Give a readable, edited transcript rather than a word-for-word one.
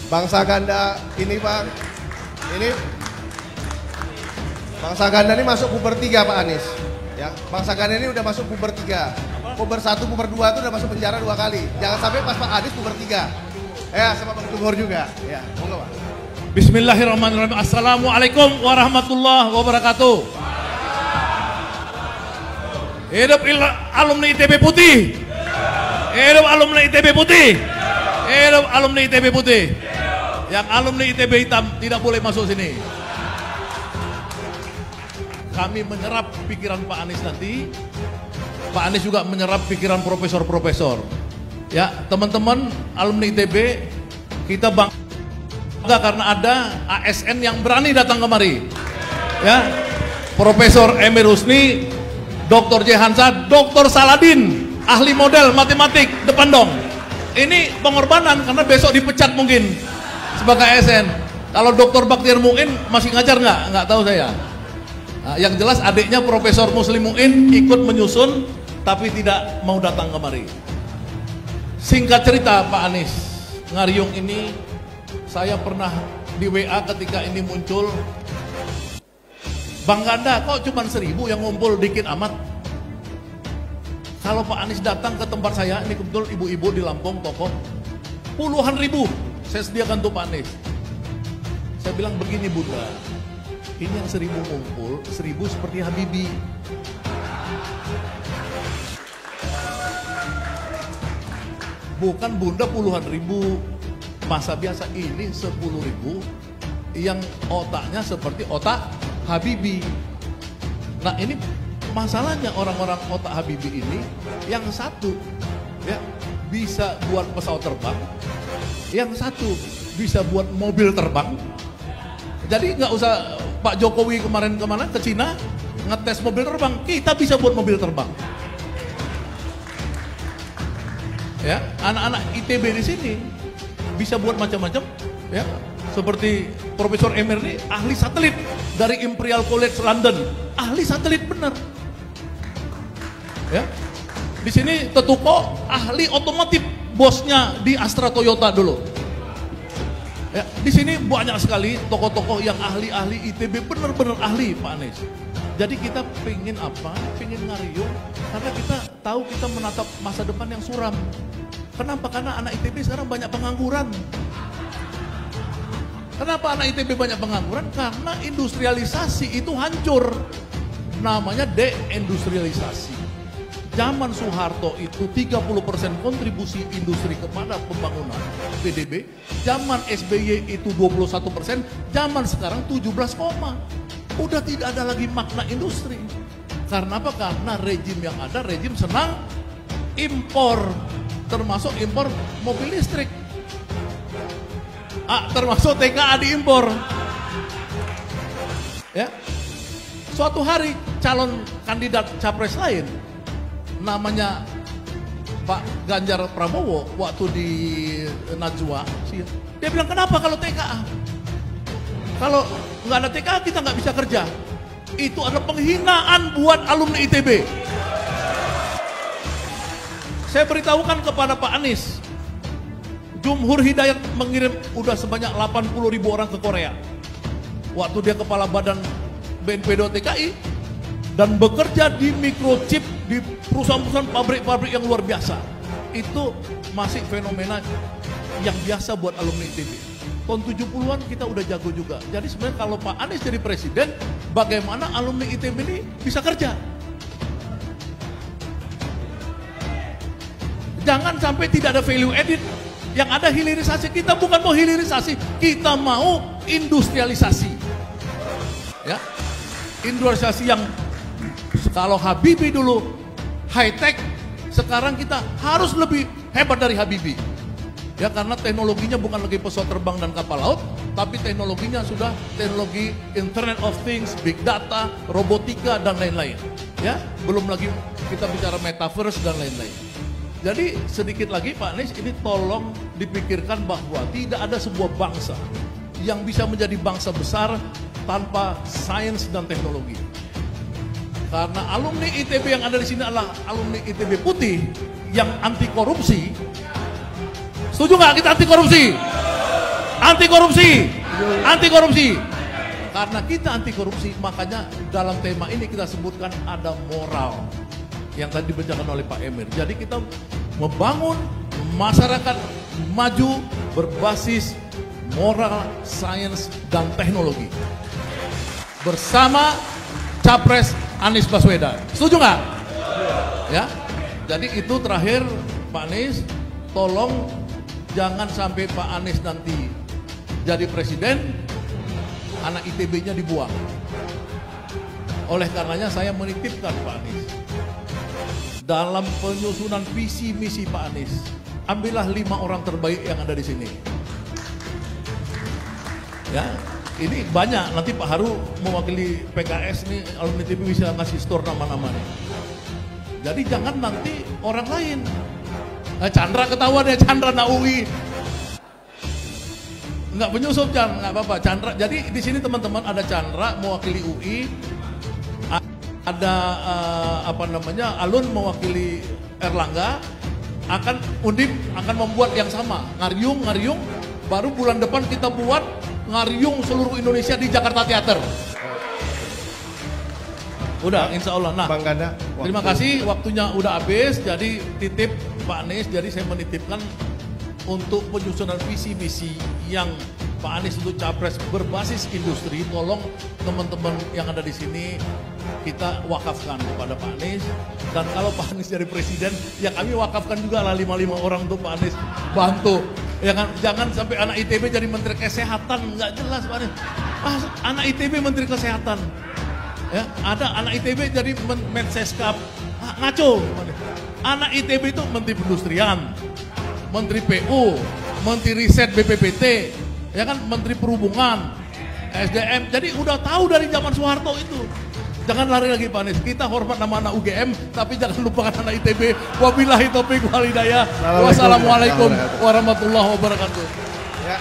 Bangsa ganda ini Pak, ini bangsa ganda ini masuk puber 3 Pak Anies. Ya, bangsa ganda ini udah masuk puber 3. Puber 1, puber 2 itu udah masuk penjara 2 kali. Jangan sampai pas Pak Anies puber 3. Ya, sama Bang Tumor juga. Ya, monggo Pak. Bismillahirrahmanirrahim. Assalamualaikum warahmatullahi wabarakatuh. Hidup alumni ITB putih. Hidup alumni ITB putih. Hidup alumni ITB putih. Yang alumni ITB hitam tidak boleh masuk sini. Kami menyerap pikiran Pak Anies nanti. Pak Anies juga menyerap pikiran profesor-profesor. Ya, teman-teman alumni ITB, kita bangga karena ada ASN yang berani datang kemari. Ya, Profesor Emir Husni, Dr. J. Hansa, Dr. Saladin, ahli model matematik, depan dong. Ini pengorbanan karena besok dipecat mungkin sebagai ASN. Kalau Dr. Baktiar Mu'in masih ngajar nggak? Nggak tahu saya. Nah, yang jelas adiknya Profesor Muslim Mu'in ikut menyusun tapi tidak mau datang kemari. Singkat cerita Pak Anies, Ngariung ini saya pernah di WA ketika ini muncul. Bang Ganda kok cuma 1000 yang ngumpul dikit amat. Kalau Pak Anies datang ke tempat saya, ini kebetul ibu-ibu di Lampung toko, puluhan ribu saya sediakan untuk Pak Anies. Saya bilang begini Bunda, ini yang 1000 ngumpul, 1000 seperti Habibie. Bukan Bunda puluhan ribu, masa biasa ini 10.000 yang otaknya seperti otak Habibie. Nah ini masalahnya orang-orang otak Habibie ini, yang satu ya bisa buat pesawat terbang, yang satu bisa buat mobil terbang. Jadi nggak usah Pak Jokowi kemarin kemana ke Cina ngetes mobil terbang, kita bisa buat mobil terbang. Ya, anak-anak ITB di sini bisa buat macam-macam. Ya, seperti Profesor Emir ini ahli satelit dari Imperial College London, ahli satelit benar. Ya, di sini Tetuko ahli otomotif, bosnya di Astra Toyota dulu. Ya, di sini banyak sekali tokoh-tokoh yang ahli-ahli ITB, benar-benar ahli Pak Anies. Jadi kita pengen apa? Pengen Ngariung karena kita tahu kita menatap masa depan yang suram. Kenapa? Karena anak ITB sekarang banyak pengangguran. Kenapa anak ITB banyak pengangguran? Karena industrialisasi itu hancur. Namanya deindustrialisasi. Zaman Soeharto itu 30% kontribusi industri kepada pembangunan PDB. Zaman SBY itu 21%, zaman sekarang 17, udah tidak ada lagi makna industri. Karena apa? Karena rejim yang ada, rejim senang impor, termasuk impor mobil listrik. Termasuk TKA diimpor. Ya. Suatu hari calon kandidat capres lain namanya Pak Ganjar Pranowo waktu di Najwa, dia bilang kenapa kalau TKA? Kalau nggak ada TKA kita nggak bisa kerja. Itu adalah penghinaan buat alumni ITB. Saya beritahukan kepada Pak Anies, Jumhur Hidayat mengirim udah sebanyak 80.000 orang ke Korea. Waktu dia kepala badan BNPB TKI dan bekerja di microchip di perusahaan-perusahaan pabrik-pabrik yang luar biasa. Itu masih fenomena yang biasa buat alumni ITB. Tahun 70-an kita udah jago juga. Jadi sebenarnya kalau Pak Anies jadi presiden, bagaimana alumni ITB ini bisa kerja? Jangan sampai tidak ada value added. Yang ada hilirisasi. Kita bukan mau hilirisasi, kita mau industrialisasi. Ya, industrialisasi yang kalau Habibie dulu high tech, sekarang kita harus lebih hebat dari Habibie. Ya, karena teknologinya bukan lagi pesawat terbang dan kapal laut, tapi teknologinya sudah teknologi Internet of Things, Big Data, robotika dan lain-lain. Ya, belum lagi kita bicara metaverse dan lain-lain. Jadi sedikit lagi Pak Anies, ini tolong dipikirkan bahwa tidak ada sebuah bangsa yang bisa menjadi bangsa besar tanpa sains dan teknologi. Karena alumni ITB yang ada di sini adalah alumni ITB putih yang anti korupsi. Setuju nggak kita anti korupsi? Anti korupsi, anti korupsi. Karena kita anti korupsi, makanya dalam tema ini kita sebutkan ada moral yang tadi dibacakan oleh Pak Emir. Jadi kita membangun masyarakat maju berbasis moral, sains, dan teknologi bersama Capres Anies Baswedan. Setuju nggak? Ya. Jadi itu terakhir Pak Anies, tolong jangan sampai Pak Anies nanti jadi presiden, anak ITB-nya dibuang. Oleh karenanya saya menitipkan Pak Anies, dalam penyusunan visi misi Pak Anies, ambillah 5 orang terbaik yang ada di sini. Ya, ini banyak. Nanti Pak Haru mewakili PKS nih, alumni ITB bisa ngasih store nama-namanya. Jadi jangan nanti orang lain. Chandra ketahuan ya, Chandra na UI. Enggak penyusup Chan, enggak apa-apa. Chandra. Jadi di sini teman-teman ada Chandra mewakili UI, ada Alun mewakili Erlangga, akan Undip akan membuat yang sama, Ngariung, baru bulan depan kita buat Ngariung seluruh Indonesia di Jakarta Theater. Udah, insya Allah. Nah, Bang Ganda, terima kasih, waktunya udah habis. Jadi titip Pak Anies, jadi saya menitipkan untuk penyusunan visi misi yang Pak Anies untuk capres berbasis industri. Tolong teman-teman yang ada di sini kita wakafkan kepada Pak Anies. Dan kalau Pak Anies jadi presiden, ya kami wakafkan juga lah 5 orang untuk Pak Anies bantu. Ya kan, jangan sampai anak ITB jadi menteri kesehatan, nggak jelas Pak Anies. Anak ITB menteri kesehatan. Ya, ada anak ITB jadi Menseskap, ngaco. Anak ITB itu menteri perindustrian, menteri PU, menteri riset BPPT, ya kan, menteri perhubungan, SDM. Jadi udah tahu dari zaman Soeharto itu. Jangan lari lagi Pak Anies. Kita hormat nama anak UGM, tapi jangan lupakan anak ITB. Wabillahi taufiq wal hidayah. Wassalamualaikum warahmatullahi wabarakatuh. Ya.